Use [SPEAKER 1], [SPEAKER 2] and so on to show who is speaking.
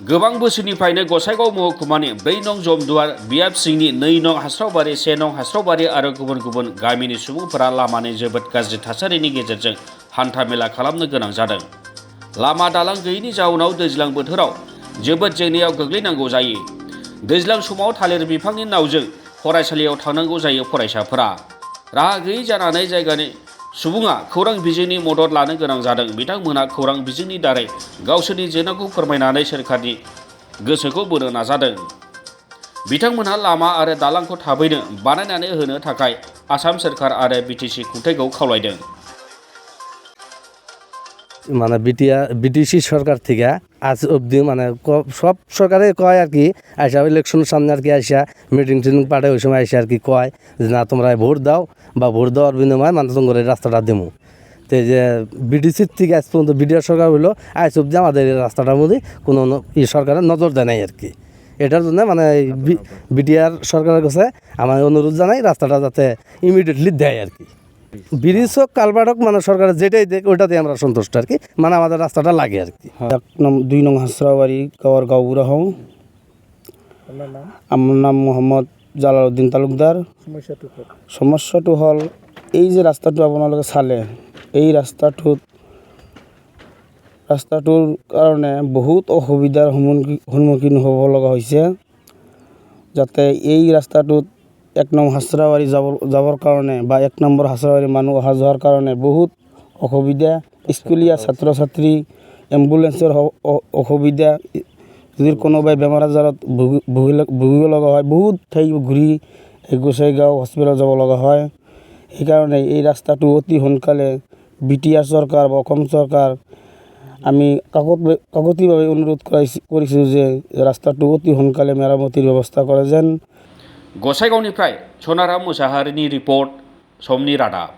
[SPEAKER 1] गोबां बोसोरनिफ्रायनो गसाइगाव महकुमानि 4 नं जमदुवार बियाब सिंनि 2 नं हास्रावबारि 1 नं हास्रावबारि आरो गुबुन गुबुन गामिनि सुबुंफोरा लामानि जोबोद गाज्रि थासारिनि गेजेरजों हान्था मेला खालामनो गोनां जादों। लामा दालां गैयैनि जाउनाव दैज्लां बोथोराव जोबोद जेंनायाव गोग्लैनांगौ जायो। दैज्लां समाव थालिर बिफांनि नावजों फरायसालियाव थांनांगौ जायो फरायसाफोरा। राहा गैयै जानानै जायगानि सुबुङा खौरां बिजोंनि मदद लानो गोनां जादों। बिथांमोनहा खौरां बिजोंनि दारै गावसोरनि जेंनाखौ फोरमायनानै सोरखारनि गोसोखौ बोनो नाजादों। बिथांमोनहा लामा आरो दालांखौ थाबैनो बानायनानै होनो थाखाय आसाम सोरखार आरो बिटिसि खुंथायखौ खावलायदों।
[SPEAKER 2] মানে বিটিসি সরকার থেকে আজ অবধি মানে সব সরকারে কয় আর কি আইসা ইলেকশনের সামনে আর কি আইসা মিটিং টিটিং পাঠে ওই সময় আইসা আর কি কয় যে না তোমরা ভোট দাও বা ভোট দেওয়ার বিনিময়ে মানে তোমার এই রাস্তাটা দেবো। তো এই যে বিটিসির থেকে আজ পর্যন্ত বিডিআর সরকার হলো আজ অবধি আমাদের এই রাস্তাটার মধ্যে কোনো সরকারের নজর দেয় নাই আর কি। এটার জন্য মানে বিডিআর সরকারের কাছে আমার অনুরোধ জানাই রাস্তাটা যাতে ইমিডিয়েটলি দেয় আর কি। ব্রিজ হোক কালভার্ট হোক মানে সরকারের যেটাই দেখ ওইটাতে আমরা সন্তুষ্ট আর কি, মানে আমাদের রাস্তাটা লাগে আর কি।
[SPEAKER 3] 2 নং হাসরাবাড়ি গাওয়ার গাঁওবুড়া হও। আমার নাম মোহাম্মদ জালালউদ্দিন তালুকদার। সমস্যাটো হল এই যে রাস্তাটো আপোনালোকে চালে এই রাস্তাটোৰ কাৰণে বহুত অসুবিধাৰ সন্মুখীন হ'ব লগা হৈছে। যাতে এই ৰাস্তাটোত 1 নং হাসরাবাড়ি যাবৰ কাৰণে বা 1 নম্বৰ হাসরাবাড়ি মানুহ অহা যোৱাৰ কাৰণে বহুত অসুবিধা। স্কুলীয়া ছাত্ৰ ছাত্ৰী এম্বুলেন্সৰ অসুবিধা। যদি কোনোবাই বেমাৰ আজাৰত ভুগিব লগা হয় বহুত ঠাই ঘূৰি গোসাইগাঁও হস্পিটেল যাব লগা হয়। সেইকাৰণে এই ৰাস্তাটো অতি সোনকালে বিটিআৰ চৰকাৰ বা অসম চৰকাৰ আমি কাকতিভাৱে অনুৰোধ কৰিছোঁ যে ৰাস্তাটো অতি সোনকালে মেৰামতিৰ ব্যৱস্থা কৰে যেন।
[SPEAKER 1] गसाइगावनिफ्राय सनाराम मुसाहारिनि रिपर्ट, समनि रादाब।